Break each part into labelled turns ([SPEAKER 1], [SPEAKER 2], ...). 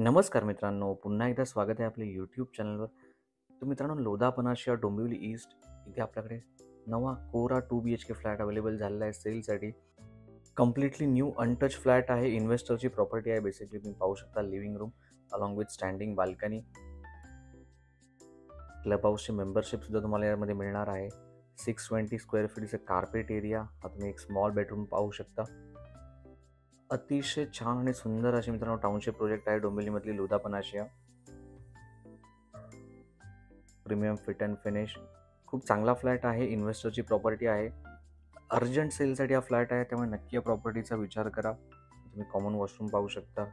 [SPEAKER 1] नमस्कार मित्रांनो, पुन्हा एकदा स्वागत आहे आपल्या यूट्यूब चॅनलवर. तर मित्रांनो, लोधा पनाशिया डोंबिवली ईस्ट इथे आपल्याकडे नवा कोरा 2 BHK फ्लॅट अवेलेबल झालेला आहे सेलसाठी. कम्प्लिटली न्यू अनटच फ्लॅट आहे. इन्व्हेस्टरची प्रॉपर्टी आहे. बेसिकली तुम्ही पाहू शकता living room along with standing balcony. Club हाऊसची मेंबरशिप सुद्धा तुम्हाला यामध्ये मिळणार आहे. 620 स्क्वेअर फीटचं कार्पेट एरिया. हा तुम्ही एक स्मॉल बेडरूम पाहू शकता. अतिशय छान आणि सुंदर अशी मित्रांनो टाउनशिप प्रोजेक्ट आहे डोंबिवलीमधली Lodha panacea. Premium fit and finish. खूप चांगला फ्लॅट आहे. इन्व्हेस्टरची प्रॉपर्टी आहे. अर्जंट सेलसाठी हा फ्लॅट आहे, त्यामुळे नक्की या प्रॉपर्टीचा विचार करा. तुम्ही कॉमन वॉशरूम पाहू शकता.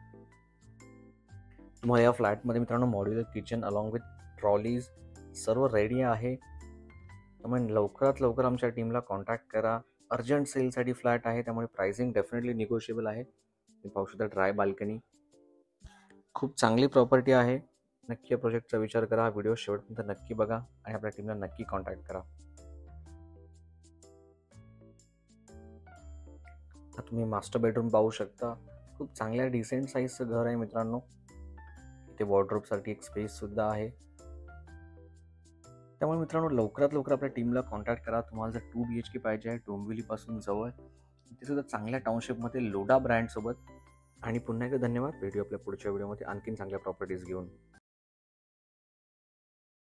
[SPEAKER 1] तुम्हाला या फ्लॅटमध्ये मित्रांनो modular kitchen along with trolleys सर्व रेडी आहे. त्यामुळे लवकरात लवकर आमच्या टीमला कॉन्टॅक्ट करा. अर्जंट सेलसाठी फ्लॅट आहे, त्यामुळे प्राइसिंग डेफिनेटली निगोशिएबल आहे. तुम्ही पाहू शकता ड्राय बाल्कनी. खूप चांगली प्रॉपर्टी आहे. नक्की या प्रोजेक्टचा विचार करा. हा व्हिडिओ शेवटपर्यंत नक्की बघा आणि आपल्या टीमला नक्की कॉन्टॅक्ट करा. तुम्ही मास्टर बेडरूम पाहू शकता. खूप चांगल्या डिसेंट साईजचं घर आहे मित्रांनो. इथे वॉर्डरोबसाठी एक स्पेस सुद्धा आहे. त्यामुळे मित्रांनो लवकरात लवकर आपल्या टीमला कॉन्टॅक्ट करा. तुम्हाला जर 2 BHK पाहिजे आहे डोंबिवलीपासून जवळ, ते सुद्धा चांगल्या टाउनशिपमध्ये लोढा ब्रँडसोबत. आणि पुन्हा एकदा धन्यवाद. भेटूया आपल्या पुढच्या व्हिडिओमध्ये आणखीन चांगल्या प्रॉपर्टीज घेऊन.